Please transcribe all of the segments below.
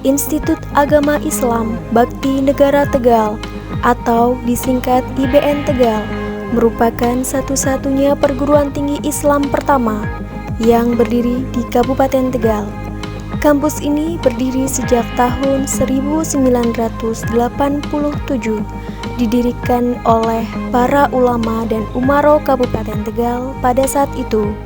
Institut Agama Islam Bakti Negara Tegal atau disingkat IBN Tegal merupakan satu-satunya perguruan tinggi Islam pertama yang berdiri di Kabupaten Tegal. Kampus ini berdiri sejak tahun 1987, didirikan oleh para ulama dan umaro Kabupaten Tegal pada saat itu.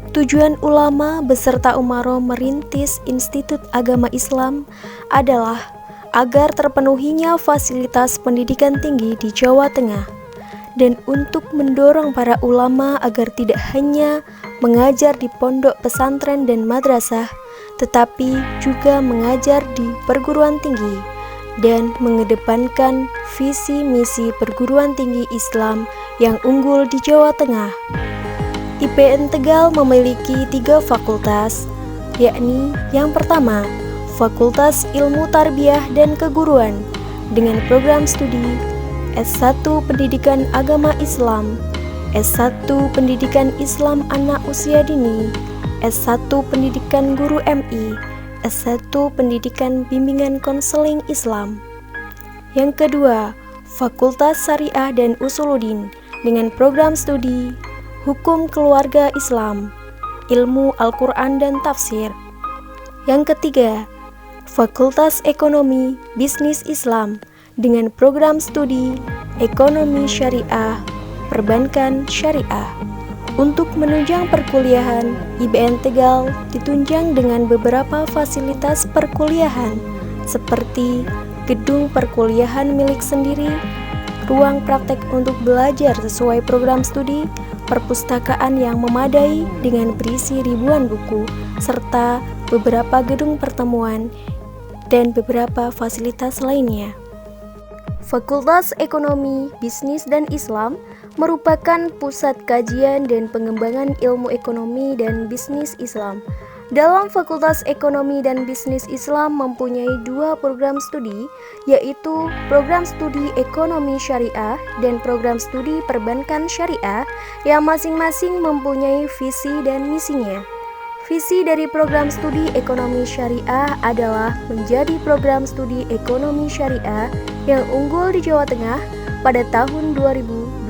Tujuan ulama beserta umaro merintis Institut Agama Islam adalah agar terpenuhinya fasilitas pendidikan tinggi di Jawa Tengah dan untuk mendorong para ulama agar tidak hanya mengajar di pondok pesantren dan madrasah, tetapi juga mengajar di perguruan tinggi dan mengedepankan visi misi perguruan tinggi Islam yang unggul di Jawa Tengah. IPN Tegal memiliki 3 fakultas, yakni yang pertama, Fakultas Ilmu Tarbiyah dan Keguruan dengan program studi S1 Pendidikan Agama Islam, S1 Pendidikan Islam Anak Usia Dini, S1 Pendidikan Guru MI, S1 Pendidikan Bimbingan Konseling Islam. Yang kedua, Fakultas Syariah dan Usuluddin dengan program studi Hukum Keluarga Islam, Ilmu Al-Quran dan Tafsir. Yang ketiga, Fakultas Ekonomi Bisnis Islam dengan program studi Ekonomi Syariah, Perbankan Syariah. Untuk menunjang perkuliahan, IBN Tegal ditunjang dengan beberapa fasilitas perkuliahan seperti gedung perkuliahan milik sendiri, ruang praktek untuk belajar sesuai program studi, perpustakaan yang memadai dengan berisi ribuan buku, serta beberapa gedung pertemuan dan beberapa fasilitas lainnya. Fakultas Ekonomi, Bisnis, dan Islam merupakan pusat kajian dan pengembangan ilmu ekonomi dan bisnis Islam. Dalam Fakultas Ekonomi dan Bisnis Islam mempunyai 2 program studi, yaitu program studi Ekonomi Syariah dan program studi Perbankan Syariah yang masing-masing mempunyai visi dan misinya. Visi dari program studi Ekonomi Syariah adalah menjadi program studi Ekonomi Syariah yang unggul di Jawa Tengah pada tahun 2025.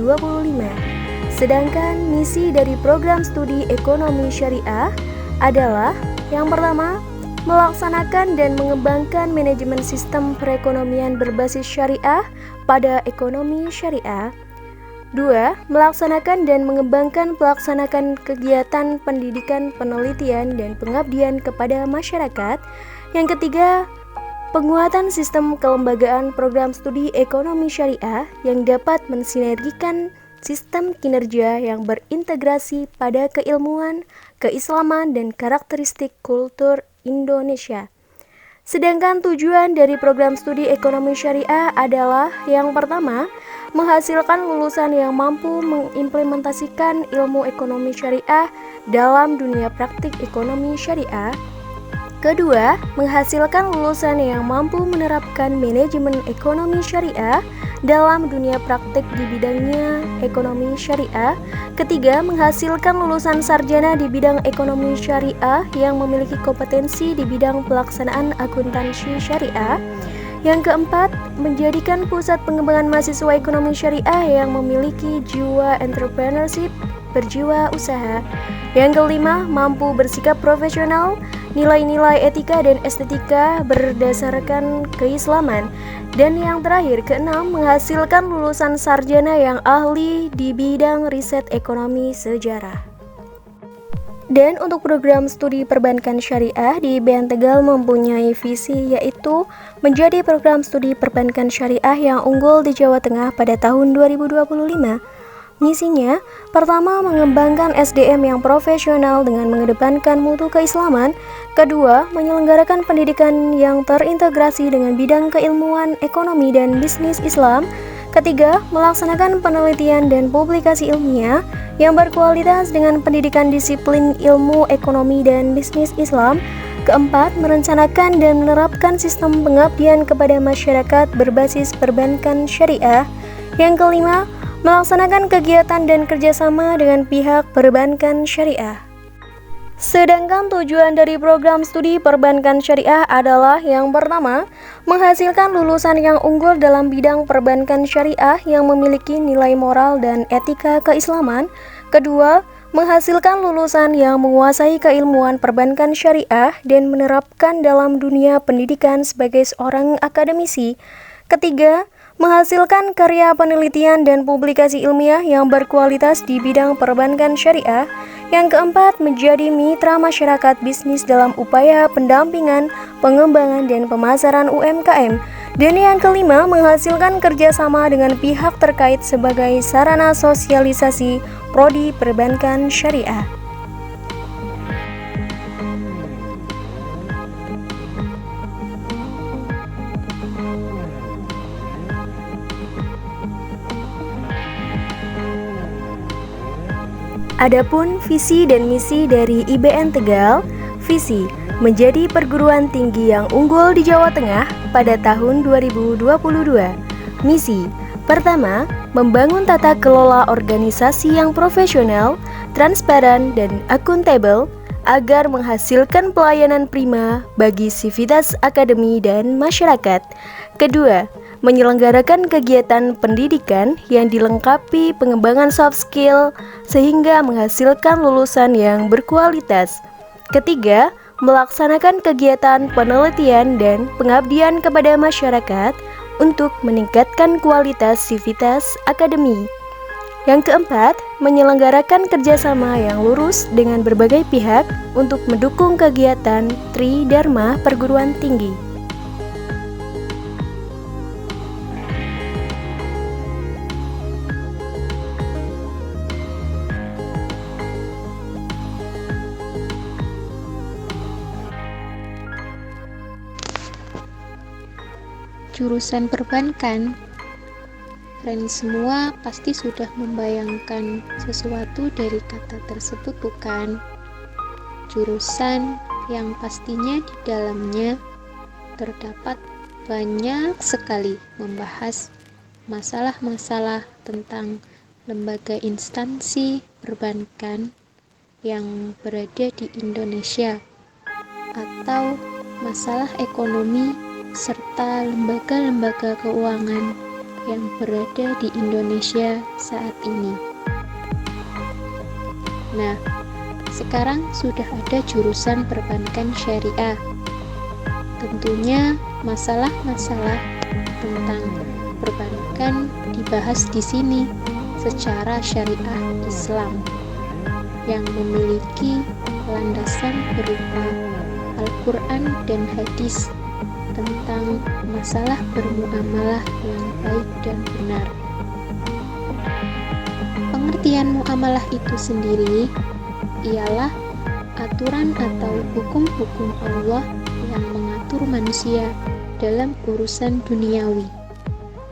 Sedangkan misi dari program studi Ekonomi Syariah adalah yang pertama, melaksanakan dan mengembangkan manajemen sistem perekonomian berbasis syariah pada ekonomi syariah. 2. Melaksanakan dan mengembangkan pelaksanaan kegiatan pendidikan, penelitian, dan pengabdian kepada masyarakat. Yang ketiga, penguatan sistem kelembagaan program studi ekonomi syariah yang dapat mensinergikan sistem kinerja yang berintegrasi pada keilmuan, keislaman, dan karakteristik kultur Indonesia. Sedangkan tujuan dari program studi ekonomi syariah adalah yang pertama, menghasilkan lulusan yang mampu mengimplementasikan ilmu ekonomi syariah dalam dunia praktik ekonomi syariah. Kedua, menghasilkan lulusan yang mampu menerapkan manajemen ekonomi syariah dalam dunia praktik di bidangnya ekonomi syariah. Ketiga, menghasilkan lulusan sarjana di bidang ekonomi syariah yang memiliki kompetensi di bidang pelaksanaan akuntansi syariah. Yang keempat, menjadikan pusat pengembangan mahasiswa ekonomi syariah yang memiliki jiwa entrepreneurship, berjiwa usaha. Yang kelima, mampu bersikap profesional, nilai-nilai etika dan estetika berdasarkan keislaman. Dan yang terakhir, keenam, menghasilkan lulusan sarjana yang ahli di bidang riset ekonomi sejarah. Dan untuk program studi perbankan syariah di IBN Tegal mempunyai visi yaitu menjadi program studi perbankan syariah yang unggul di Jawa Tengah pada tahun 2025. Misinya, pertama, mengembangkan SDM yang profesional dengan mengedepankan mutu keislaman. Kedua, menyelenggarakan pendidikan yang terintegrasi dengan bidang keilmuan, ekonomi, dan bisnis Islam. Ketiga, melaksanakan penelitian dan publikasi ilmiah yang berkualitas dengan pendidikan disiplin ilmu ekonomi dan bisnis Islam. Keempat, merencanakan dan menerapkan sistem pengabdian kepada masyarakat berbasis perbankan syariah. Yang kelima, melaksanakan kegiatan dan kerjasama dengan pihak perbankan syariah. Sedangkan tujuan dari program studi perbankan syariah adalah yang pertama, menghasilkan lulusan yang unggul dalam bidang perbankan syariah yang memiliki nilai moral dan etika keislaman. Kedua, menghasilkan lulusan yang menguasai keilmuan perbankan syariah dan menerapkan dalam dunia pendidikan sebagai seorang akademisi. Ketiga, menghasilkan karya penelitian dan publikasi ilmiah yang berkualitas di bidang perbankan syariah. Yang keempat, menjadi mitra masyarakat bisnis dalam upaya pendampingan, pengembangan, dan pemasaran UMKM. Dan yang kelima, menghasilkan kerjasama dengan pihak terkait sebagai sarana sosialisasi prodi perbankan syariah. Adapun visi dan misi dari IBN Tegal, visi menjadi perguruan tinggi yang unggul di Jawa Tengah pada tahun 2022. Misi pertama, membangun tata kelola organisasi yang profesional, transparan, dan akuntabel agar menghasilkan pelayanan prima bagi sivitas akademi dan masyarakat. Kedua, menyelenggarakan kegiatan pendidikan yang dilengkapi pengembangan soft skill sehingga menghasilkan lulusan yang berkualitas. Ketiga, melaksanakan kegiatan penelitian dan pengabdian kepada masyarakat untuk meningkatkan kualitas sivitas akademi. Yang keempat, menyelenggarakan kerjasama yang lurus dengan berbagai pihak untuk mendukung kegiatan Tri Dharma perguruan tinggi. Jurusan perbankan, kalian semua pasti sudah membayangkan sesuatu dari kata tersebut, bukan? Jurusan yang pastinya di dalamnya terdapat banyak sekali membahas masalah-masalah tentang lembaga instansi perbankan yang berada di Indonesia atau masalah ekonomi serta lembaga-lembaga keuangan yang berada di Indonesia saat ini. Nah, sekarang sudah ada jurusan perbankan syariah. Tentunya masalah-masalah tentang perbankan dibahas di sini secara syariah Islam yang memiliki landasan berupa Al-Quran dan hadis tentang masalah bermuamalah yang baik dan benar. Pengertian muamalah itu sendiri ialah aturan atau hukum-hukum Allah yang mengatur manusia dalam urusan duniawi.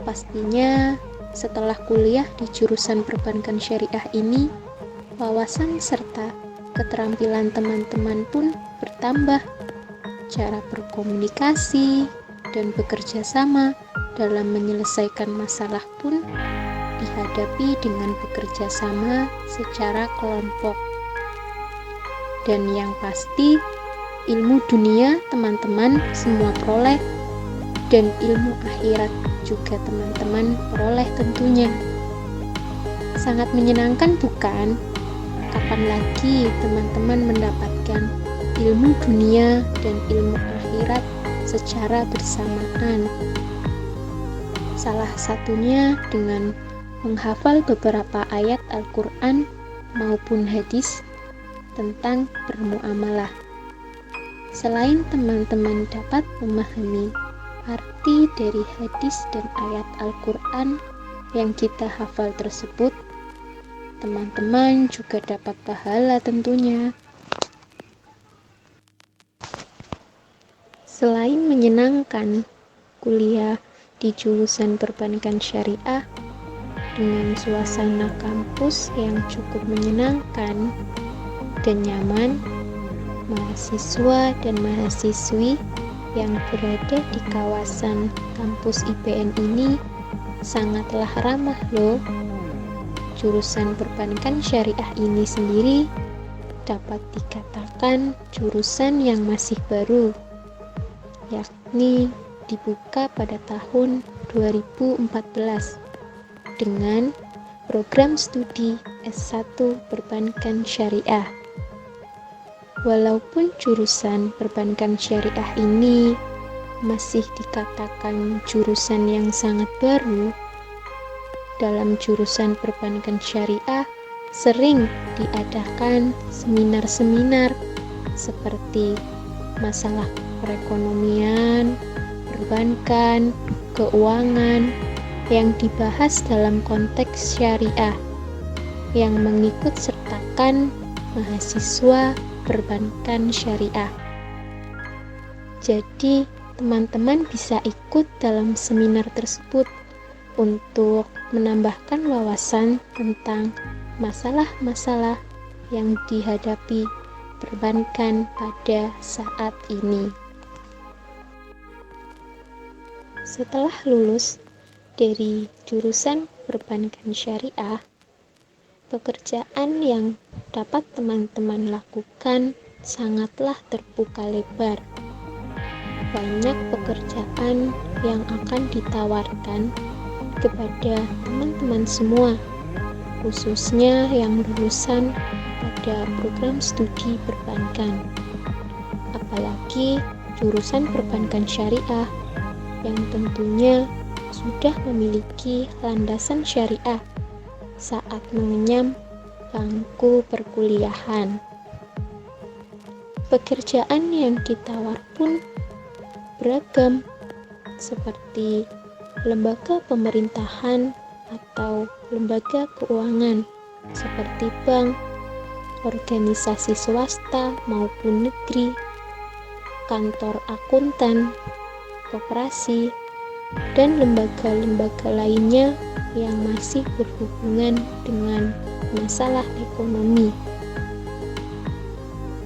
Pastinya setelah kuliah di jurusan perbankan syariah ini, wawasan serta keterampilan teman-teman pun bertambah. Cara berkomunikasi dan bekerja sama dalam menyelesaikan masalah pun dihadapi dengan bekerja sama secara kelompok. Dan yang pasti, ilmu dunia teman-teman semua peroleh, dan ilmu akhirat juga teman-teman peroleh tentunya. Sangat menyenangkan, bukan? Kapan lagi teman-teman mendapatkan ilmu dunia dan ilmu akhirat secara bersamaan? Salah satunya dengan menghafal beberapa ayat Al-Quran maupun hadis tentang bermuamalah. Selain teman-teman dapat memahami arti dari hadis dan ayat Al-Quran yang kita hafal tersebut, teman-teman juga dapat pahala tentunya. Selain menyenangkan, kuliah di jurusan perbankan syariah dengan suasana kampus yang cukup menyenangkan dan nyaman, mahasiswa dan mahasiswi yang berada di kawasan kampus IBN ini sangatlah ramah loh. Jurusan perbankan syariah ini sendiri dapat dikatakan jurusan yang masih baru, yakni dibuka pada tahun 2014 dengan program studi S1 Perbankan Syariah. Walaupun jurusan Perbankan Syariah ini masih dikatakan jurusan yang sangat baru, dalam jurusan Perbankan Syariah sering diadakan seminar-seminar seperti masalah perekonomian, perbankan, keuangan yang dibahas dalam konteks syariah yang mengikut sertakan mahasiswa perbankan syariah. Jadi, teman-teman bisa ikut dalam seminar tersebut untuk menambahkan wawasan tentang masalah-masalah yang dihadapi perbankan pada saat ini. Setelah lulus dari jurusan perbankan syariah, pekerjaan yang dapat teman-teman lakukan sangatlah terbuka lebar. Banyak pekerjaan yang akan ditawarkan kepada teman-teman semua, khususnya yang lulusan pada program studi perbankan. Apalagi jurusan perbankan syariah yang tentunya sudah memiliki landasan syariah saat mengenyam bangku perkuliahan. Pekerjaan yang ditawar pun beragam, seperti lembaga pemerintahan atau lembaga keuangan seperti bank, organisasi swasta maupun negeri, kantor akuntan, koperasi, dan lembaga-lembaga lainnya yang masih berhubungan dengan masalah ekonomi.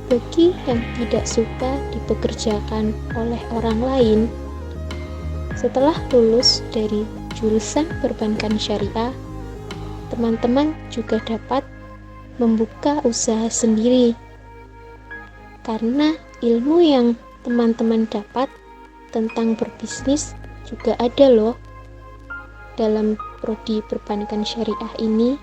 Bagi yang tidak suka dipekerjakan oleh orang lain, setelah lulus dari jurusan perbankan syariah, teman-teman juga dapat membuka usaha sendiri. Karena ilmu yang teman-teman dapat tentang berbisnis juga ada loh dalam prodi perbankan syariah ini.